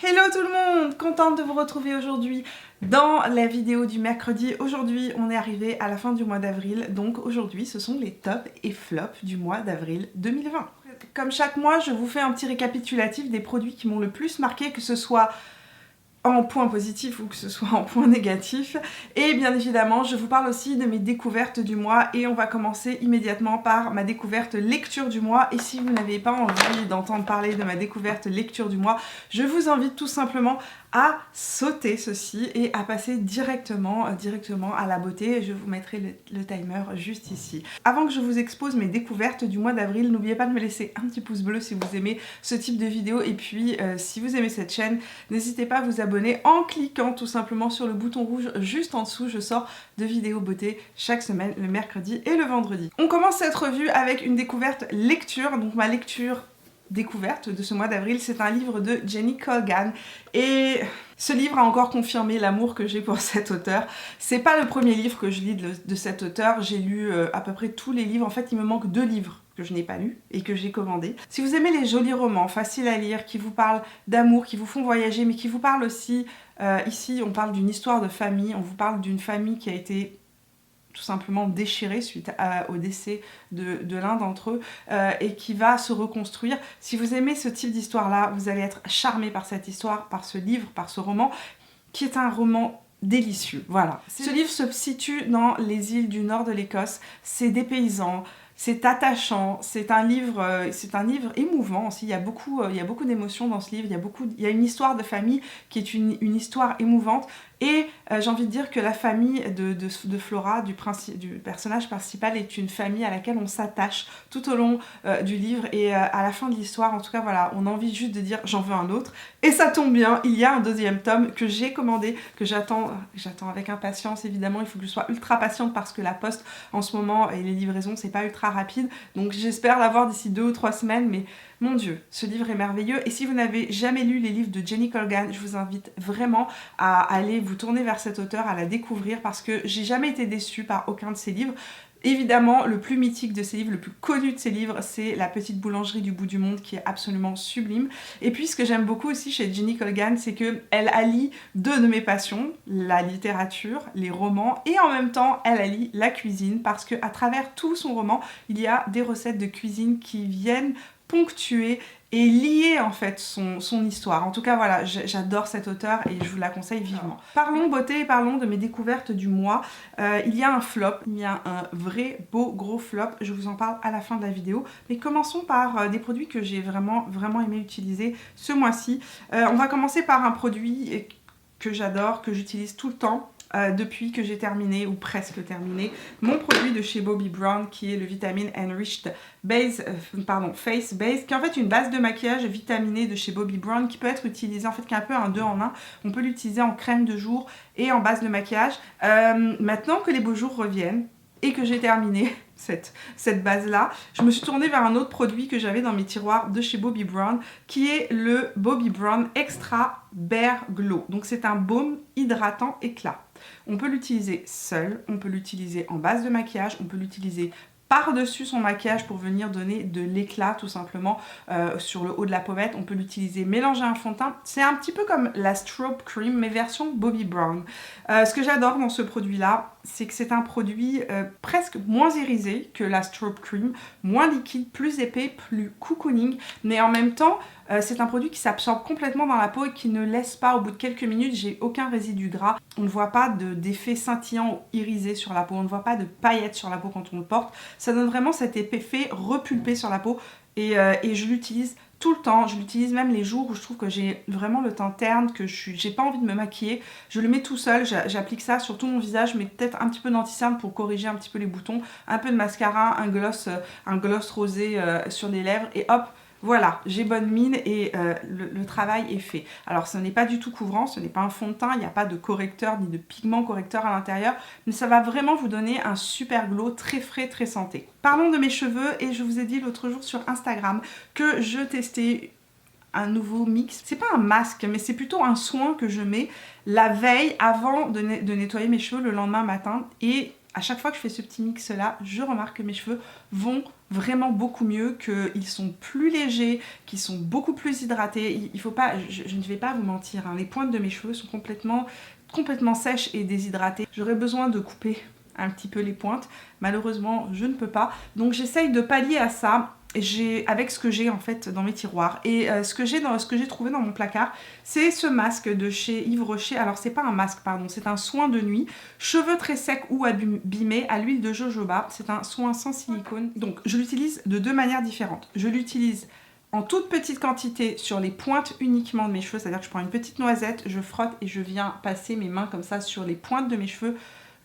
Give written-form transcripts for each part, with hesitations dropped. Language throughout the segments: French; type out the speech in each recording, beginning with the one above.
Hello tout le monde, contente de vous retrouver aujourd'hui dans la vidéo du mercredi. Aujourd'hui on est arrivé à la fin du mois d'avril, donc aujourd'hui ce sont les tops et flops du mois d'avril 2020. Comme chaque mois je vous fais un petit récapitulatif des produits qui m'ont le plus marqué, que ce soit en point positif ou que ce soit en point négatif. Et bien évidemment, je vous parle aussi de mes découvertes du mois et on va commencer immédiatement par ma découverte lecture du mois. Et si vous n'avez pas envie d'entendre parler de ma découverte lecture du mois, je vous invite tout simplement à sauter ceci et à passer directement à la beauté. Je vous mettrai le timer juste ici. Avant que je vous expose mes découvertes du mois d'avril, n'oubliez pas de me laisser un petit pouce bleu si vous aimez ce type de vidéo. Et puis, si vous aimez cette chaîne, n'hésitez pas à vous abonner en cliquant tout simplement sur le bouton rouge juste en dessous. Je sors de vidéos beauté chaque semaine, le mercredi et le vendredi. On commence cette revue avec une découverte lecture. Donc ma lecture découverte de ce mois d'avril, c'est un livre de Jenny Colgan et ce livre a encore confirmé l'amour que j'ai pour cet auteur. C'est pas le premier livre que je lis de cet auteur, j'ai lu à peu près tous les livres. En fait il me manque 2 livres que je n'ai pas lus et que j'ai commandés. Si vous aimez les jolis romans faciles à lire, qui vous parlent d'amour, qui vous font voyager, mais qui vous parlent aussi, ici on parle d'une histoire de famille, on vous parle d'une famille qui a été tout simplement déchiré suite au décès de l'un d'entre eux et qui va se reconstruire. Si vous aimez ce type d'histoire-là, vous allez être charmé par cette histoire, par ce livre, par ce roman, qui est un roman délicieux. Voilà. Ce livre se situe dans les îles du nord de l'Écosse. C'est dépaysant. C'est attachant, c'est un livre émouvant aussi. Il y a beaucoup d'émotions dans ce livre. Il y a une histoire de famille qui est une histoire émouvante. Et j'ai envie de dire que la famille de Flora, du personnage principal, est une famille à laquelle on s'attache tout au long du livre. Et à la fin de l'histoire, en tout cas voilà, on a envie juste de dire j'en veux un autre. Et ça tombe bien, il y a un 2e tome que j'ai commandé, que j'attends avec impatience évidemment. Il faut que je sois ultra patiente parce que la poste en ce moment et les livraisons c'est pas ultra rapide. Donc j'espère l'avoir d'ici 2 ou 3 semaines, mais mon Dieu, ce livre est merveilleux. Et si vous n'avez jamais lu les livres de Jenny Colgan, je vous invite vraiment à aller vous tourner vers cet auteur, à la découvrir, parce que j'ai jamais été déçue par aucun de ses livres. Évidemment, le plus mythique de ses livres, le plus connu de ses livres, c'est La petite boulangerie du bout du monde, qui est absolument sublime. Et puis, ce que j'aime beaucoup aussi chez Jenny Colgan, c'est qu'elle allie 2 de mes passions, la littérature, les romans, et en même temps, elle allie la cuisine, parce qu'à travers tout son roman, il y a des recettes de cuisine qui viennent ponctuer et lier en fait son histoire. En tout cas voilà, j'adore cet auteur et je vous la conseille vivement. Parlons beauté et parlons de mes découvertes du mois. Il y a un flop, il y a un vrai beau gros flop, je vous en parle à la fin de la vidéo. Mais commençons par des produits que j'ai vraiment aimé utiliser ce mois-ci. On va commencer par un produit que j'adore, que j'utilise tout le temps. Depuis que j'ai terminé, ou presque terminé, mon produit de chez Bobbi Brown, qui est le Vitamin Enriched Face Base, qui est en fait une base de maquillage vitaminée de chez Bobbi Brown, qui peut être utilisée, en fait, qui est un peu un 2 en 1. On peut l'utiliser en crème de jour et en base de maquillage. Maintenant que les beaux jours reviennent, et que j'ai terminé cette base-là, je me suis tournée vers un autre produit que j'avais dans mes tiroirs de chez Bobbi Brown, qui est le Bobbi Brown Extra Bare Glow. Donc c'est un baume hydratant éclat. On peut l'utiliser seul, on peut l'utiliser en base de maquillage, on peut l'utiliser par-dessus son maquillage pour venir donner de l'éclat tout simplement sur le haut de la pommette. On peut l'utiliser mélangé à un fond de teint. C'est un petit peu comme la Strobe Cream mais version Bobbi Brown. Ce que j'adore dans ce produit-là, c'est que c'est un produit presque moins irisé que la Strobe Cream, moins liquide, plus épais, plus cocooning, mais en même temps c'est un produit qui s'absorbe complètement dans la peau et qui ne laisse pas, au bout de quelques minutes, j'ai aucun résidu gras. On ne voit pas d'effet scintillant ou irisé sur la peau, on ne voit pas de paillettes sur la peau quand on le porte. Ça donne vraiment cet effet repulpé sur la peau et je l'utilise tout le temps. Je l'utilise même les jours où je trouve que j'ai vraiment le teint terne, que j'ai pas envie de me maquiller. Je le mets tout seul, j'applique ça sur tout mon visage, mais peut-être un petit peu d'anti-cerne pour corriger un petit peu les boutons, un peu de mascara, un gloss rosé sur les lèvres et hop. Voilà, j'ai bonne mine et le travail est fait. Alors ce n'est pas du tout couvrant, ce n'est pas un fond de teint, il n'y a pas de correcteur ni de pigment correcteur à l'intérieur, mais ça va vraiment vous donner un super glow très frais, très santé. Parlons de mes cheveux et je vous ai dit l'autre jour sur Instagram que je testais un nouveau mix. C'est pas un masque, mais c'est plutôt un soin que je mets la veille avant de nettoyer mes cheveux le lendemain matin et à chaque fois que je fais ce petit mix là, je remarque que mes cheveux vont vraiment beaucoup mieux, qu'ils sont plus légers, qu'ils sont beaucoup plus hydratés. Il faut pas, je ne vais pas vous mentir, hein, les pointes de mes cheveux sont complètement sèches et déshydratées. J'aurais besoin de couper un petit peu les pointes, malheureusement je ne peux pas, donc j'essaye de pallier à ça avec ce que j'ai en fait dans mes tiroirs. Et ce que j'ai trouvé dans mon placard, c'est ce masque de chez Yves Rocher. Alors c'est pas un masque, pardon, c'est un soin de nuit, cheveux très secs ou abîmés à l'huile de jojoba. C'est un soin sans silicone, donc je l'utilise de deux manières différentes. Je l'utilise en toute petite quantité sur les pointes uniquement de mes cheveux, c'est-à-dire que je prends une petite noisette, je frotte et je viens passer mes mains comme ça sur les pointes de mes cheveux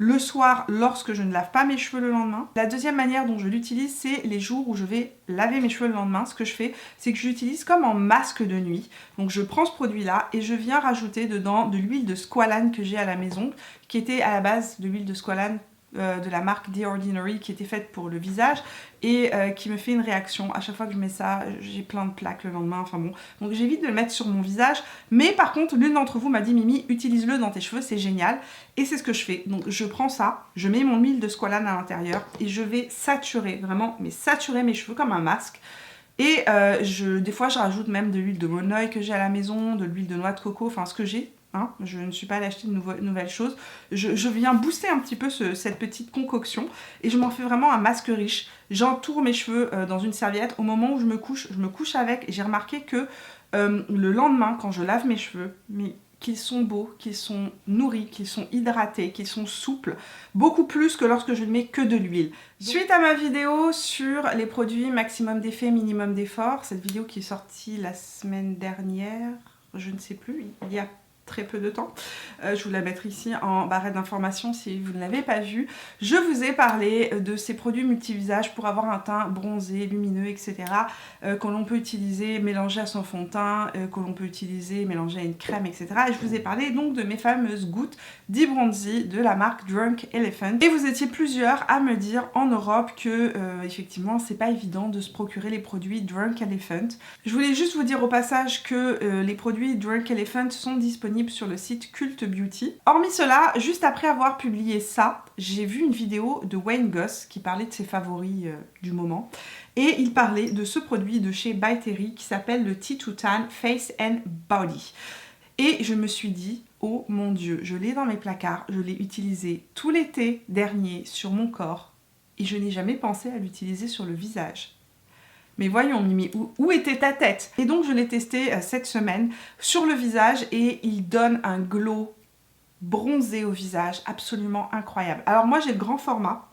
le soir lorsque je ne lave pas mes cheveux le lendemain. La deuxième manière dont je l'utilise, c'est les jours où je vais laver mes cheveux le lendemain. Ce que je fais, c'est que je l'utilise comme en masque de nuit. Donc je prends ce produit-là et je viens rajouter dedans de l'huile de squalane que j'ai à la maison, qui était à la base de l'huile de squalane de la marque The Ordinary, qui était faite pour le visage et qui me fait une réaction. À chaque fois que je mets ça, j'ai plein de plaques le lendemain, enfin bon. Donc j'évite de le mettre sur mon visage, mais par contre l'une d'entre vous m'a dit Mimi, utilise-le dans tes cheveux, c'est génial. Et c'est ce que je fais. Donc je prends ça, je mets mon huile de squalane à l'intérieur et je vais saturer, vraiment, mais saturer mes cheveux comme un masque. Et des fois je rajoute même de l'huile de monoeil que j'ai à la maison, de l'huile de noix de coco, enfin ce que j'ai. Hein, je ne suis pas allée acheter de nouvelles choses. Je viens booster un petit peu cette petite concoction et je m'en fais vraiment un masque riche. J'entoure mes cheveux dans une serviette. Au moment où je me couche avec et j'ai remarqué que le lendemain, quand je lave mes cheveux, qu'ils sont beaux, qu'ils sont nourris, qu'ils sont hydratés, qu'ils sont souples, beaucoup plus que lorsque je ne mets que de l'huile. Suite à ma vidéo sur les produits maximum d'effet, minimum d'effort, cette vidéo qui est sortie la semaine dernière, je ne sais plus, il y a très peu de temps. Je vous la mettrai ici en barre d'informations si vous ne l'avez pas vue. Je vous ai parlé de ces produits multivisages pour avoir un teint bronzé, lumineux, etc. Que l'on peut utiliser mélangé à son fond de teint, que l'on peut utiliser mélangé à une crème, etc. Et je vous ai parlé donc de mes fameuses gouttes d'e-bronzy de la marque Drunk Elephant. Et vous étiez plusieurs à me dire en Europe que effectivement c'est pas évident de se procurer les produits Drunk Elephant. Je voulais juste vous dire au passage que les produits Drunk Elephant sont disponibles sur le site Cult Beauty. Hormis cela, juste après avoir publié ça, j'ai vu une vidéo de Wayne Goss qui parlait de ses favoris du moment. Et il parlait de ce produit de chez By Terry qui s'appelle le T2 Tan Face and Body. Et je me suis dit, oh mon Dieu, je l'ai dans mes placards, je l'ai utilisé tout l'été dernier sur mon corps et je n'ai jamais pensé à l'utiliser sur le visage. Mais voyons Mimi, où était ta tête? Et donc je l'ai testé cette semaine sur le visage et il donne un glow bronzé au visage absolument incroyable. Alors moi j'ai le grand format,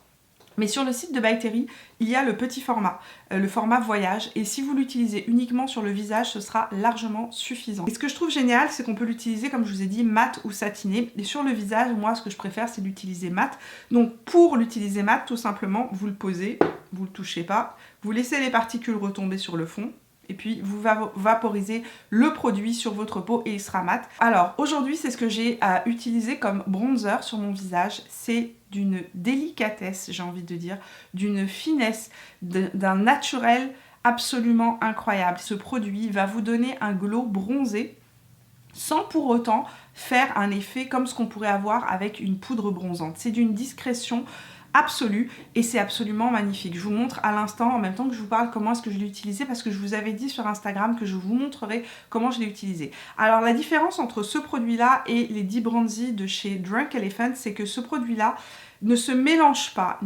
mais sur le site de By Terry, il y a le petit format, le format voyage, et si vous l'utilisez uniquement sur le visage, ce sera largement suffisant. Et ce que je trouve génial, c'est qu'on peut l'utiliser, comme je vous ai dit, mat ou satiné, et sur le visage, moi ce que je préfère, c'est l'utiliser mat. Donc pour l'utiliser mat, tout simplement, vous le posez, vous le touchez pas, vous laissez les particules retomber sur le fond, et puis vous vaporisez le produit sur votre peau et il sera mat. Alors aujourd'hui c'est ce que j'ai à utiliser comme bronzer sur mon visage. C'est d'une délicatesse, j'ai envie de dire, d'une finesse, d'un naturel absolument incroyable. Ce produit va vous donner un glow bronzé sans pour autant faire un effet comme ce qu'on pourrait avoir avec une poudre bronzante. C'est d'une discrétion absolue et c'est absolument magnifique. Je vous montre à l'instant, en même temps que je vous parle, comment est-ce que je l'ai utilisé, parce que je vous avais dit sur Instagram que je vous montrerai comment je l'ai utilisé. Alors la différence entre ce produit-là et les d'e-bronzy de chez Drunk Elephant, c'est que ce produit-là ne se mélange pas.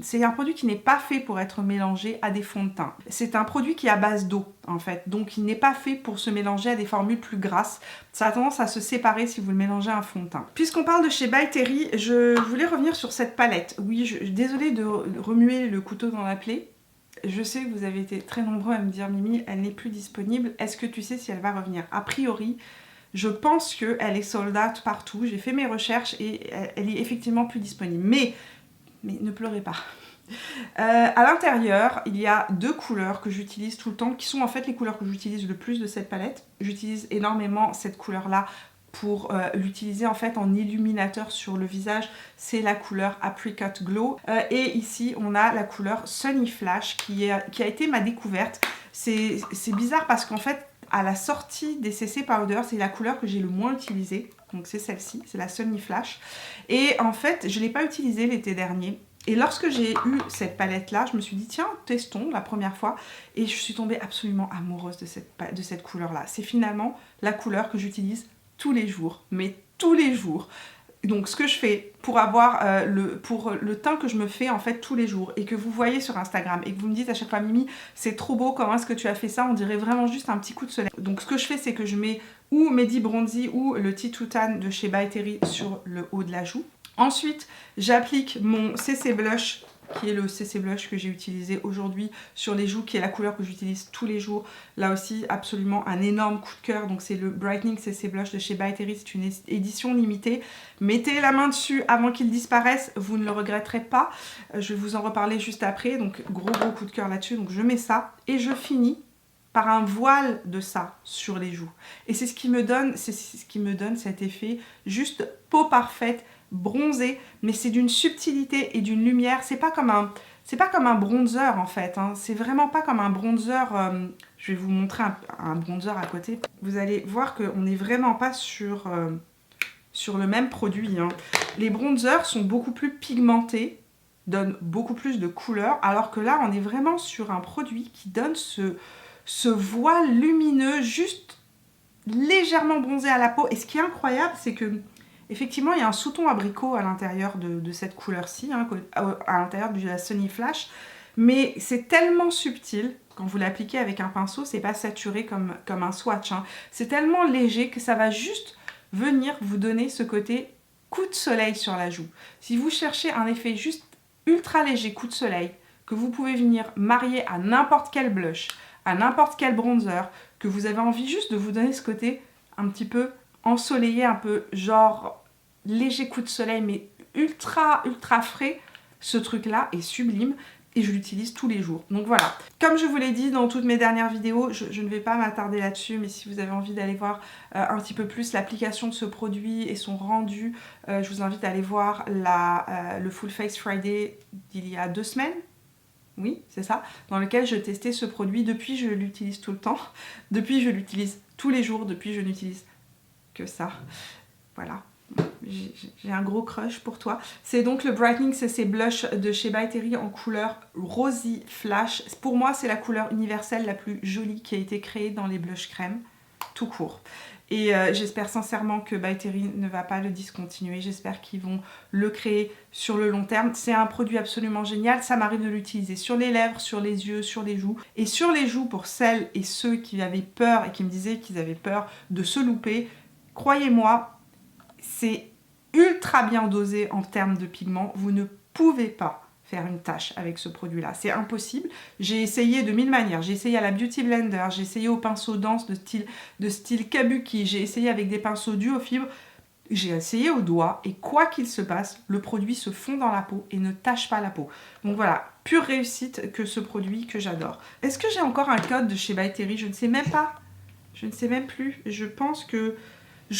C'est un produit qui n'est pas fait pour être mélangé à des fonds de teint. C'est un produit qui est à base d'eau en fait, donc il n'est pas fait pour se mélanger à des formules plus grasses. Ça a tendance à se séparer si vous le mélangez à un fond de teint. Puisqu'on parle de chez By Terry, je voulais revenir sur cette palette. Oui, désolée de remuer le couteau dans la plaie. Je sais que vous avez été très nombreux à me dire Mimi, elle n'est plus disponible. Est-ce que tu sais si elle va revenir? A priori, je pense qu'elle est sold out partout. J'ai fait mes recherches et elle est effectivement plus disponible. Mais ne pleurez pas. À l'intérieur, il y a deux couleurs que j'utilise tout le temps, qui sont en fait les couleurs que j'utilise le plus de cette palette. J'utilise énormément cette couleur-là pour l'utiliser en fait en illuminateur sur le visage. C'est la couleur Apricot Glow. Et ici, on a la couleur Sunny Flash qui a été ma découverte. C'est bizarre parce qu'en fait, à la sortie des CC Powder, c'est la couleur que j'ai le moins utilisée. Donc c'est celle-ci, c'est la Sunny Flash. Et en fait, je ne l'ai pas utilisée l'été dernier. Et lorsque j'ai eu cette palette-là, je me suis dit, tiens, testons la première fois. Et je suis tombée absolument amoureuse de cette couleur-là. C'est finalement la couleur que j'utilise tous les jours, mais tous les jours. Donc ce que je fais pour avoir pour le teint que je me fais en fait tous les jours et que vous voyez sur Instagram et que vous me dites à chaque fois, Mimi, c'est trop beau, comment est-ce que tu as fait ça? On dirait vraiment juste un petit coup de soleil. Donc ce que je fais, c'est que je mets ou Medi Bronzy ou le Tea Tan de chez By Terry sur le haut de la joue. Ensuite, j'applique mon CC Blush, qui est le CC Blush que j'ai utilisé aujourd'hui sur les joues, qui est la couleur que j'utilise tous les jours. Là aussi, absolument un énorme coup de cœur. Donc c'est le Brightening CC Blush de chez By Terry, c'est une édition limitée. Mettez la main dessus avant qu'il disparaisse, vous ne le regretterez pas. Je vais vous en reparler juste après, donc gros coup de cœur là-dessus. Donc je mets ça et je finis par un voile de ça sur les joues. Et c'est ce qui me donne, cet effet juste peau parfaite, bronzé, mais c'est d'une subtilité et d'une lumière. C'est pas comme un bronzer en fait, hein. C'est vraiment pas comme un bronzer. Je vais vous montrer un bronzer à côté. Vous allez voir qu'on n'est vraiment pas sur le même produit, hein. Les bronzers sont beaucoup plus pigmentés, donnent beaucoup plus de couleur, alors que là on est vraiment sur un produit qui donne ce voile lumineux, juste légèrement bronzé à la peau. Et ce qui est incroyable, c'est que effectivement, il y a un sous-ton abricot à l'intérieur de cette couleur-ci, hein, à l'intérieur de la Sunny Flash, mais c'est tellement subtil, quand vous l'appliquez avec un pinceau, c'est pas saturé comme un swatch, hein. C'est tellement léger que ça va juste venir vous donner ce côté coup de soleil sur la joue. Si vous cherchez un effet juste ultra léger coup de soleil, que vous pouvez venir marier à n'importe quel blush, à n'importe quel bronzer, que vous avez envie juste de vous donner ce côté un petit peu ensoleillé, un peu genre léger coup de soleil, mais ultra frais, ce truc là est sublime et je l'utilise tous les jours. Donc voilà, comme je vous l'ai dit dans toutes mes dernières vidéos, je ne vais pas m'attarder là-dessus, mais si vous avez envie d'aller voir un petit peu plus l'application de ce produit et son rendu, je vous invite à aller voir le Full Face Friday d'il y a 2 semaines. Oui, c'est ça, dans lequel je testais ce produit. Depuis, je l'utilise tout le temps. Depuis, je l'utilise tous les jours. Depuis, je n'utilise que ça. Voilà, j'ai un gros crush pour toi. C'est donc le Brightening CC Blush de chez By Terry en couleur Rosy Flash. Pour moi, c'est la couleur universelle la plus jolie qui a été créée dans les blushs crème, tout court. Et j'espère sincèrement que By Terry ne va pas le discontinuer. J'espère qu'ils vont le créer sur le long terme. C'est un produit absolument génial. Ça m'arrive de l'utiliser sur les lèvres, sur les yeux, sur les joues. Et sur les joues, pour celles et ceux qui avaient peur et qui me disaient qu'ils avaient peur de se louper, croyez-moi, c'est ultra bien dosé en termes de pigments. Vous ne pouvez pas faire une tâche avec ce produit-là. C'est impossible. J'ai essayé de 1000 manières. J'ai essayé à la Beauty Blender, j'ai essayé au pinceau dense de style Kabuki, j'ai essayé avec des pinceaux duo fibres, j'ai essayé au doigt et quoi qu'il se passe, le produit se fond dans la peau et ne tâche pas la peau. Donc voilà, pure réussite que ce produit que j'adore. Est-ce que j'ai encore un code de chez By Terry? Je ne sais même pas. Je ne sais même plus. Je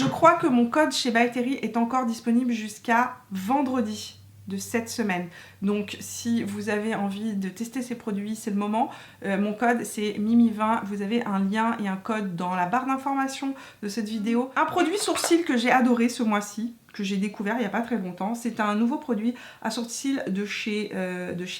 crois que mon code chez By Terry est encore disponible jusqu'à vendredi de cette semaine. Donc si vous avez envie de tester ces produits, c'est le moment. Mon code c'est Mimi20, vous avez un lien et un code dans la barre d'information de cette vidéo. Un produit sourcil que j'ai adoré ce mois-ci, que j'ai découvert il n'y a pas très longtemps, c'est un nouveau produit à sourcil de chez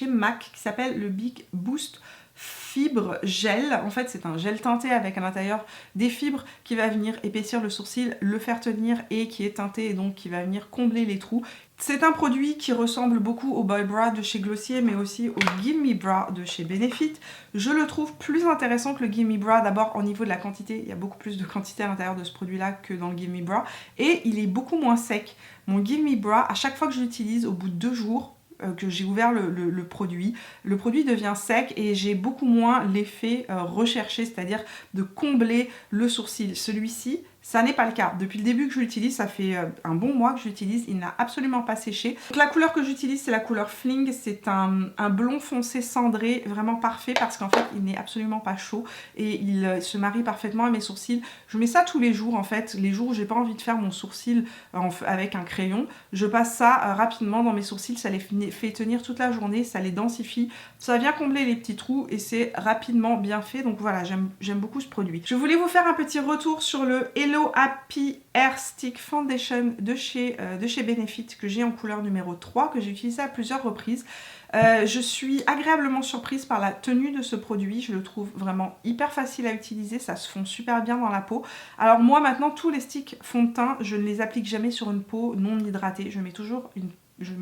MAC qui s'appelle le Big Boost Fibre Gel. En fait c'est un gel teinté avec à l'intérieur des fibres qui va venir épaissir le sourcil, le faire tenir et qui est teinté et donc qui va venir combler les trous. C'est un produit qui ressemble beaucoup au Boy Bra de chez Glossier mais aussi au Gimme Bra de chez Benefit. Je le trouve plus intéressant que le Gimme Bra, d'abord au niveau de la quantité, il y a beaucoup plus de quantité à l'intérieur de ce produit là que dans le Gimme Bra et il est beaucoup moins sec. Mon Gimme Bra, à chaque fois que je l'utilise, au bout de 2 jours, que j'ai ouvert le produit devient sec et j'ai beaucoup moins l'effet recherché, c'est-à-dire de combler le sourcil. Celui-ci Ça n'est pas le cas. Depuis le début que je l'utilise, ça fait un bon mois que je l'utilise, il n'a absolument pas séché. Donc la couleur que j'utilise, c'est la couleur Fling. C'est un blond foncé cendré, vraiment parfait parce qu'en fait, il n'est absolument pas chaud et il se marie parfaitement à mes sourcils. Je mets ça tous les jours en fait. Les jours où j'ai pas envie de faire mon sourcil avec un crayon, je passe ça rapidement dans mes sourcils. Ça les fait tenir toute la journée, ça les densifie. Ça vient combler les petits trous et c'est rapidement bien fait. Donc voilà, j'aime beaucoup ce produit. Je voulais vous faire un petit retour sur le Hello Happy Hair Stick Foundation de chez Benefit que j'ai en couleur numéro 3, que j'ai utilisé à plusieurs reprises. Je suis agréablement surprise par la tenue de ce produit, je le trouve vraiment hyper facile à utiliser, ça se fond super bien dans la peau. Alors moi maintenant tous les sticks fond de teint, je ne les applique jamais sur une peau non hydratée, je mets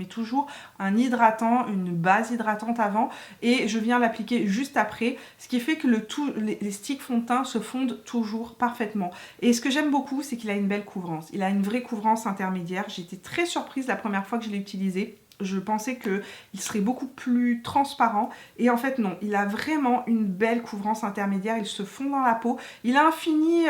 toujours un hydratant, une base hydratante avant et je viens l'appliquer juste après, ce qui fait que les sticks fond de teint se fondent toujours parfaitement. Et ce que j'aime beaucoup, c'est qu'il a une belle couvrance, il a une vraie couvrance intermédiaire. J'étais très surprise la première fois que je l'ai utilisé. Je pensais qu'il serait beaucoup plus transparent et en fait non, il a vraiment une belle couvrance intermédiaire, il se fond dans la peau. Il a un fini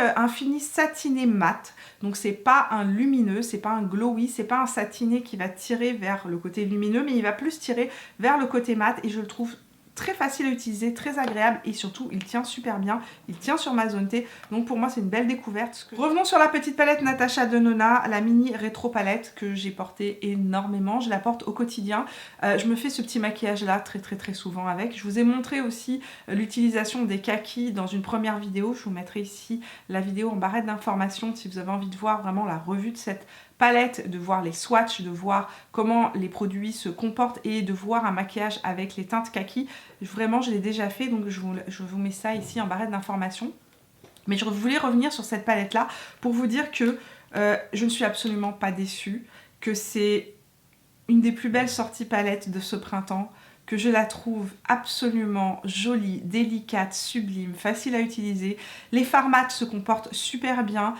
satiné mat, donc c'est pas un lumineux, c'est pas un glowy, c'est pas un satiné qui va tirer vers le côté lumineux, mais il va plus tirer vers le côté mat et je le trouve très facile à utiliser, très agréable et surtout il tient super bien, il tient sur ma zone T, donc pour moi c'est une belle découverte. Revenons sur la petite palette Natasha Denona, la mini rétro palette que j'ai portée énormément, je la porte au quotidien. Je me fais ce petit maquillage là très souvent avec. Je vous ai montré aussi l'utilisation des kakis dans une première vidéo, je vous mettrai ici la vidéo en barrette d'informations si vous avez envie de voir vraiment la revue de cette palette, de voir les swatchs, de voir comment les produits se comportent et de voir un maquillage avec les teintes kaki. Vraiment, je l'ai déjà fait, donc je vous mets ça ici en barrette d'informations. Mais je voulais revenir sur cette palette-là pour vous dire que je ne suis absolument pas déçue, que c'est une des plus belles sorties palettes de ce printemps, que je la trouve absolument jolie, délicate, sublime, facile à utiliser. Les fards mat se comportent super bien.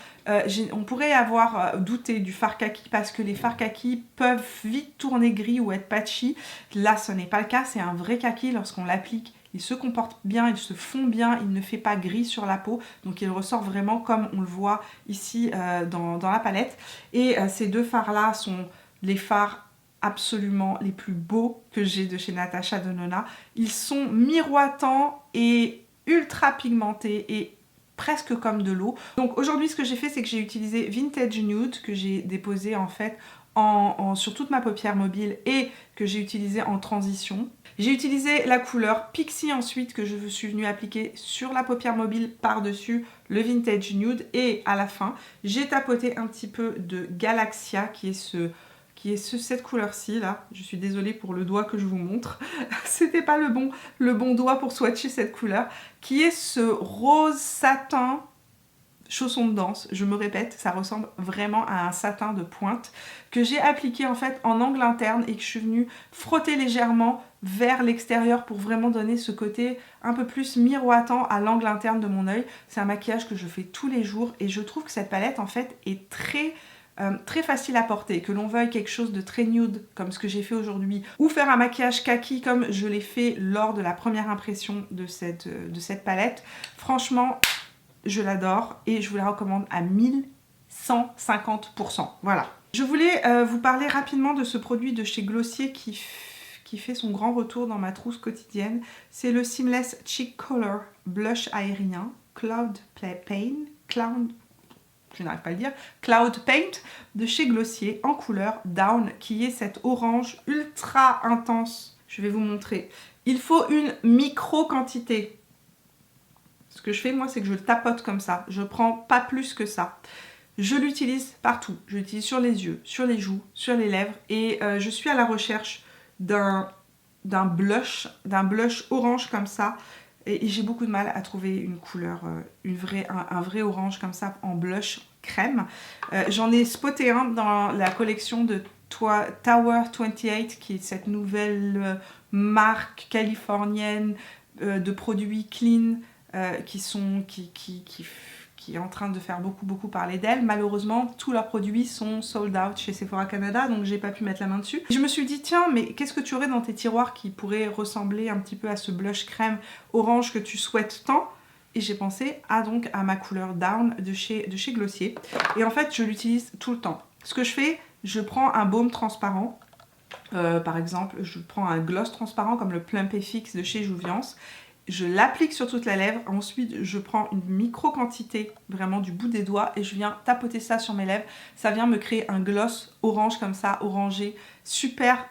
On pourrait avoir douté du fard kaki parce que les fards kaki peuvent vite tourner gris ou être patchy. Là, ce n'est pas le cas, c'est un vrai kaki. Lorsqu'on l'applique, il se comporte bien, il se fond bien, il ne fait pas gris sur la peau. Donc il ressort vraiment comme on le voit ici dans la palette. Et ces deux fards-là sont les fards absolument les plus beaux que j'ai de chez Natasha Denona. Ils sont miroitants et ultra pigmentés et presque comme de l'eau. Donc aujourd'hui ce que j'ai fait, c'est que j'ai utilisé Vintage Nude que j'ai déposé en fait sur toute ma paupière mobile et que j'ai utilisé en transition. J'ai utilisé la couleur Pixie ensuite que je suis venue appliquer sur la paupière mobile par-dessus le Vintage Nude et à la fin j'ai tapoté un petit peu de Galaxia qui est cette couleur-ci là. Je suis désolée pour le doigt que je vous montre. C'était pas le bon doigt pour swatcher cette couleur. Qui est ce rose satin chausson de danse. Je me répète, ça ressemble vraiment à un satin de pointe que j'ai appliqué en fait en angle interne et que je suis venue frotter légèrement vers l'extérieur pour vraiment donner ce côté un peu plus miroitant à l'angle interne de mon œil. C'est un maquillage que je fais tous les jours et je trouve que cette palette en fait est très facile à porter, que l'on veuille quelque chose de très nude comme ce que j'ai fait aujourd'hui ou faire un maquillage kaki comme je l'ai fait lors de la première impression de cette palette. Franchement, je l'adore et je vous la recommande à 1150%. Voilà. Je voulais vous parler rapidement de ce produit de chez Glossier qui fait son grand retour dans ma trousse quotidienne. C'est le Seamless Cheek Color Blush aérien Cloud Paint de chez Glossier en couleur Down, qui est cette orange ultra intense. Je vais vous montrer. Il faut une micro quantité. Ce que je fais moi, c'est que je le tapote comme ça. Je prends pas plus que ça. Je l'utilise partout. Je l'utilise sur les yeux, sur les joues, sur les lèvres et je suis à la recherche d'un blush orange comme ça. Et j'ai beaucoup de mal à trouver une couleur, un vrai orange comme ça en blush crème. J'en ai spoté un dans la collection de Tower 28 qui est cette nouvelle marque californienne de produits clean qui est en train de faire beaucoup parler d'elle. Malheureusement, tous leurs produits sont sold out chez Sephora Canada, donc j'ai pas pu mettre la main dessus. Je me suis dit, tiens, mais qu'est-ce que tu aurais dans tes tiroirs qui pourrait ressembler un petit peu à ce blush crème orange que tu souhaites tant? et j'ai pensé à ma couleur Down de chez Glossier. Et en fait, je l'utilise tout le temps. Ce que je fais, je prends un baume transparent. Par exemple, je prends un gloss transparent comme le Plump FX de chez Jouviance. Je l'applique sur toute la lèvre. Ensuite, je prends une micro quantité, vraiment du bout des doigts, et je viens tapoter ça sur mes lèvres. Ça vient me créer un gloss orange comme ça, orangé, super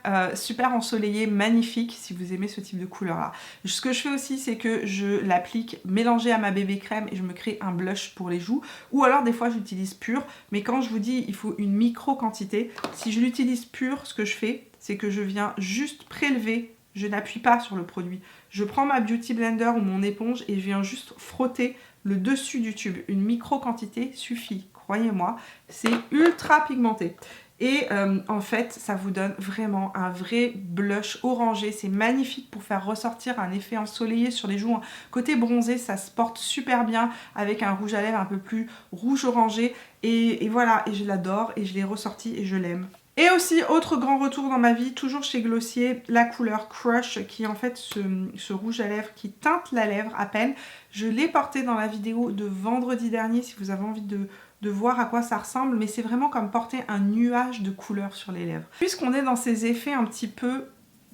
ensoleillé, magnifique, si vous aimez ce type de couleur là. Ce que je fais aussi, c'est que je l'applique mélangé à ma bébé crème et je me crée un blush pour les joues. Ou alors des fois j'utilise pur, mais quand je vous dis il faut une micro quantité, si je l'utilise pur, ce que je fais, c'est que je viens juste prélever. Je n'appuie pas sur le produit. Je prends ma Beauty Blender ou mon éponge et je viens juste frotter le dessus du tube. Une micro quantité suffit, croyez-moi. C'est ultra pigmenté. Et en fait, ça vous donne vraiment un vrai blush orangé. C'est magnifique pour faire ressortir un effet ensoleillé sur les joues. Côté bronzé, ça se porte super bien avec un rouge à lèvres un peu plus rouge orangé. Et voilà, et je l'adore et je l'ai ressorti et je l'aime. Et aussi, autre grand retour dans ma vie, toujours chez Glossier, la couleur Crush, qui est en fait ce rouge à lèvres qui teinte la lèvre à peine. Je l'ai porté dans la vidéo de vendredi dernier, si vous avez envie de voir à quoi ça ressemble, mais c'est vraiment comme porter un nuage de couleurs sur les lèvres. Puisqu'on est dans ces effets un petit peu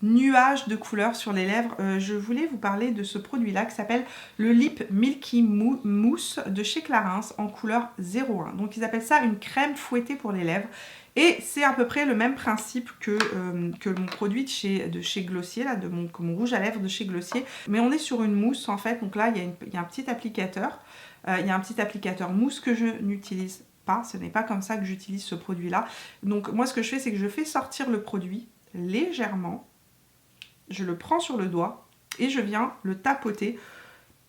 nuage de couleurs sur les lèvres, je voulais vous parler de ce produit-là qui s'appelle le Lip Milky Mousse de chez Clarins en couleur 01. Donc ils appellent ça une crème fouettée pour les lèvres. Et c'est à peu près le même principe que mon produit de chez Glossier, là, mon rouge à lèvres de chez Glossier. Mais on est sur une mousse en fait, donc là il y a un petit applicateur. Il y a un petit applicateur mousse que je n'utilise pas, ce n'est pas comme ça que j'utilise ce produit-là. Donc moi ce que je fais, c'est que je fais sortir le produit légèrement, je le prends sur le doigt et je viens le tapoter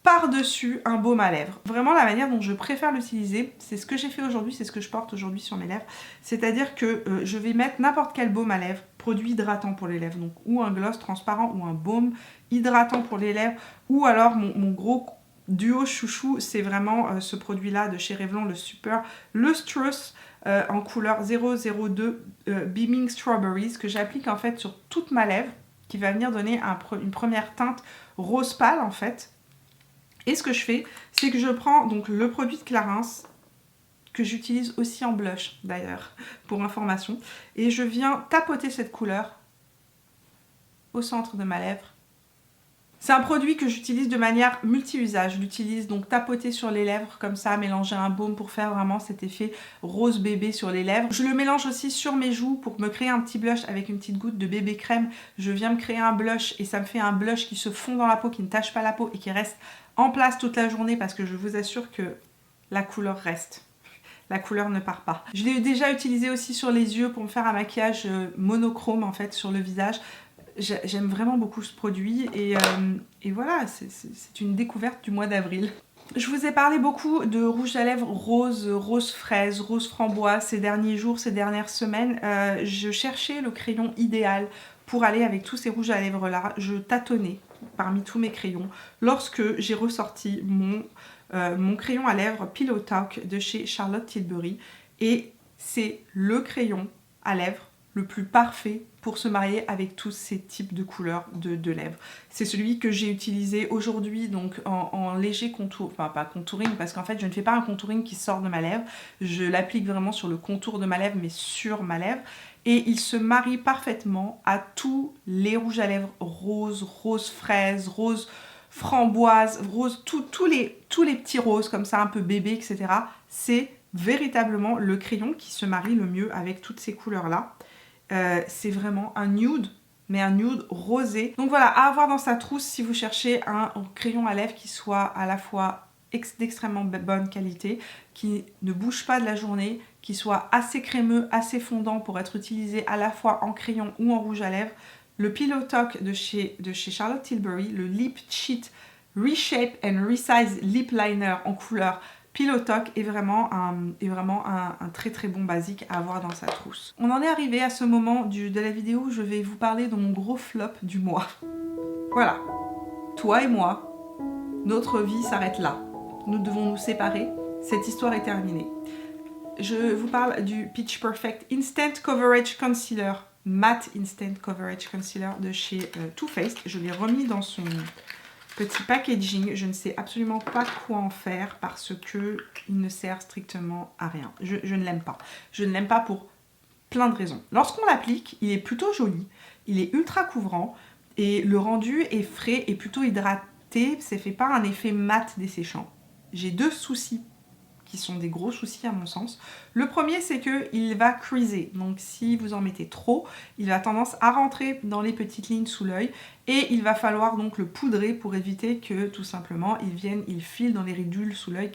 par-dessus un baume à lèvres. Vraiment la manière dont je préfère l'utiliser, c'est ce que j'ai fait aujourd'hui, c'est ce que je porte aujourd'hui sur mes lèvres. C'est-à-dire que je vais mettre n'importe quel baume à lèvres, produit hydratant pour les lèvres, donc ou un gloss transparent ou un baume hydratant pour les lèvres, ou alors mon gros duo chouchou, c'est vraiment ce produit-là de chez Revlon, le Super Lustrous en couleur 002 Beaming Strawberries, que j'applique en fait sur toute ma lèvre, qui va venir donner une première teinte rose pâle en fait. Et ce que je fais, c'est que je prends donc le produit de Clarins, que j'utilise aussi en blush d'ailleurs, pour information, et je viens tapoter cette couleur au centre de ma lèvre. C'est un produit que j'utilise de manière multi-usage. Je l'utilise donc tapoter sur les lèvres comme ça, mélanger un baume pour faire vraiment cet effet rose bébé sur les lèvres. Je le mélange aussi sur mes joues pour me créer un petit blush avec une petite goutte de bébé crème. Je viens me créer un blush et ça me fait un blush qui se fond dans la peau, qui ne tache pas la peau et qui reste en place toute la journée parce que je vous assure que la couleur reste. La couleur ne part pas. Je l'ai déjà utilisé aussi sur les yeux pour me faire un maquillage monochrome en fait sur le visage. J'aime vraiment beaucoup ce produit et voilà, c'est une découverte du mois d'avril. Je vous ai parlé beaucoup de rouge à lèvres rose, rose fraise, rose framboise ces derniers jours, ces dernières semaines. Je cherchais le crayon idéal pour aller avec tous ces rouges à lèvres là. Je tâtonnais parmi tous mes crayons lorsque j'ai ressorti mon crayon à lèvres Pillow Talk de chez Charlotte Tilbury. Et c'est le crayon à lèvres le plus parfait pour se marier avec tous ces types de couleurs de lèvres. C'est celui que j'ai utilisé aujourd'hui donc en léger contour, enfin pas contouring parce qu'en fait je ne fais pas un contouring qui sort de ma lèvre, je l'applique vraiment sur le contour de ma lèvre mais sur ma lèvre et il se marie parfaitement à tous les rouges à lèvres rose, rose fraise, rose framboise, rose, tous les petits roses comme ça un peu bébé etc. C'est véritablement le crayon qui se marie le mieux avec toutes ces couleurs là. C'est vraiment un nude, mais un nude rosé. Donc voilà, à avoir dans sa trousse si vous cherchez un crayon à lèvres qui soit à la fois d'extrêmement bonne qualité, qui ne bouge pas de la journée, qui soit assez crémeux, assez fondant pour être utilisé à la fois en crayon ou en rouge à lèvres. Le Pillow Talk de chez Charlotte Tilbury, le Lip Cheat Reshape and Resize Lip Liner en couleur Pillow Talk est vraiment un très très bon basique à avoir dans sa trousse. On en est arrivé à ce moment de la vidéo où je vais vous parler de mon gros flop du mois. Voilà, toi et moi, notre vie s'arrête là. Nous devons nous séparer, cette histoire est terminée. Je vous parle du Pitch Perfect Instant Coverage Concealer, Matte Instant Coverage Concealer de chez Too Faced. Je l'ai remis dans Petit packaging, je ne sais absolument pas quoi en faire parce que il ne sert strictement à rien. Je ne l'aime pas. Je ne l'aime pas pour plein de raisons. Lorsqu'on l'applique, il est plutôt joli, il est ultra couvrant et le rendu est frais et plutôt hydraté. Ça fait pas un effet mat desséchant. J'ai deux soucis qui sont des gros soucis à mon sens. Le premier, c'est qu'il va creaser. Donc si vous en mettez trop, il a tendance à rentrer dans les petites lignes sous l'œil et il va falloir donc le poudrer pour éviter que tout simplement il file dans les ridules sous l'œil,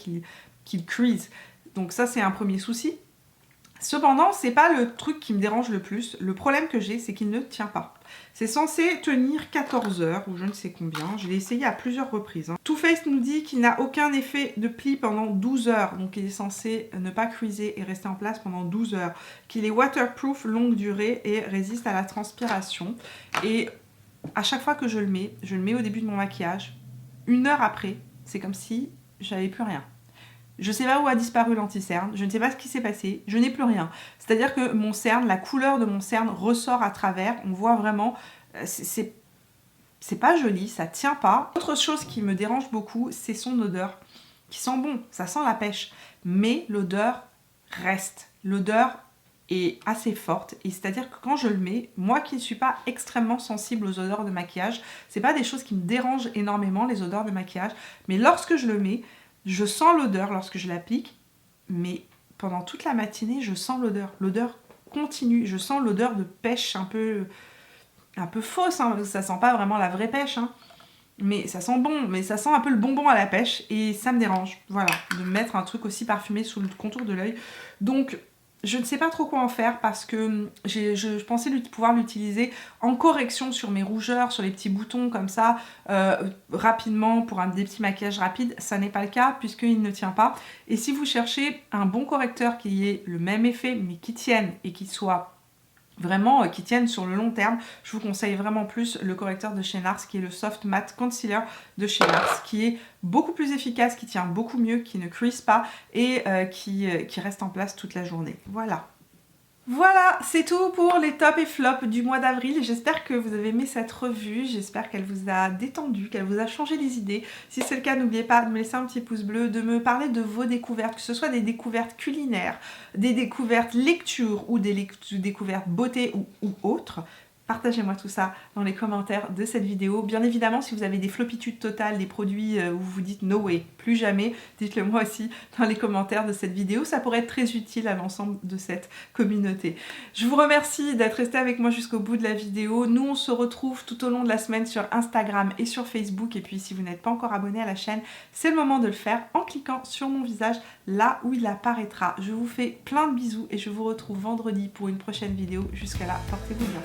qu'il crease. Donc ça, c'est un premier souci. Cependant, c'est pas le truc qui me dérange le plus. Le problème que j'ai, c'est qu'il ne tient pas. C'est censé tenir 14 heures ou je ne sais combien. Je l'ai essayé à plusieurs reprises. Too Faced nous dit qu'il n'a aucun effet de pli pendant 12 heures. Donc il est censé ne pas creaser et rester en place pendant 12 heures. Qu'il est waterproof, longue durée et résiste à la transpiration. Et à chaque fois que je le mets au début de mon maquillage. 1 heure après, c'est comme si j'avais plus rien. Je ne sais pas où a disparu l'anti-cerne, je ne sais pas ce qui s'est passé, je n'ai plus rien. C'est-à-dire que mon cerne, la couleur de mon cerne ressort à travers, on voit vraiment, c'est pas joli, ça tient pas. Autre chose qui me dérange beaucoup, c'est son odeur, qui sent bon, ça sent la pêche, mais l'odeur reste. L'odeur est assez forte, et c'est-à-dire que quand je le mets, moi qui ne suis pas extrêmement sensible aux odeurs de maquillage, c'est pas des choses qui me dérangent énormément, les odeurs de maquillage, mais lorsque je le mets, je sens l'odeur lorsque je l'applique, mais pendant toute la matinée, je sens l'odeur. L'odeur continue. Je sens l'odeur de pêche un peu fausse, hein, parce que ça sent pas vraiment la vraie pêche. Hein. Mais ça sent bon, mais ça sent un peu le bonbon à la pêche et ça me dérange. Voilà, de mettre un truc aussi parfumé sous le contour de l'œil. Donc, je ne sais pas trop quoi en faire parce que je pensais pouvoir l'utiliser en correction sur mes rougeurs, sur les petits boutons comme ça, rapidement pour des petits maquillages rapides. Ça n'est pas le cas puisqu'il ne tient pas. Et si vous cherchez un bon correcteur qui ait le même effet mais qui tienne et qui soit vraiment qui tiennent sur le long terme, je vous conseille vraiment plus le correcteur de chez NARS qui est le Soft Matte Concealer de chez NARS qui est beaucoup plus efficace, qui tient beaucoup mieux, qui ne crease pas et qui reste en place toute la journée. Voilà. Voilà, c'est tout pour les tops et flops du mois d'avril. J'espère que vous avez aimé cette revue, j'espère qu'elle vous a détendu, qu'elle vous a changé les idées. Si c'est le cas, n'oubliez pas de me laisser un petit pouce bleu, de me parler de vos découvertes, que ce soit des découvertes culinaires, des découvertes lecture ou des découvertes beauté ou autres. Partagez-moi tout ça dans les commentaires de cette vidéo. Bien évidemment, si vous avez des floppitudes totales, des produits où vous vous dites no way, plus jamais, dites-le moi aussi dans les commentaires de cette vidéo. Ça pourrait être très utile à l'ensemble de cette communauté. Je vous remercie d'être resté avec moi jusqu'au bout de la vidéo. Nous, on se retrouve tout au long de la semaine sur Instagram et sur Facebook. Et puis, si vous n'êtes pas encore abonné à la chaîne, c'est le moment de le faire en cliquant sur mon visage là où il apparaîtra. Je vous fais plein de bisous et je vous retrouve vendredi pour une prochaine vidéo. Jusqu'à là, portez-vous bien.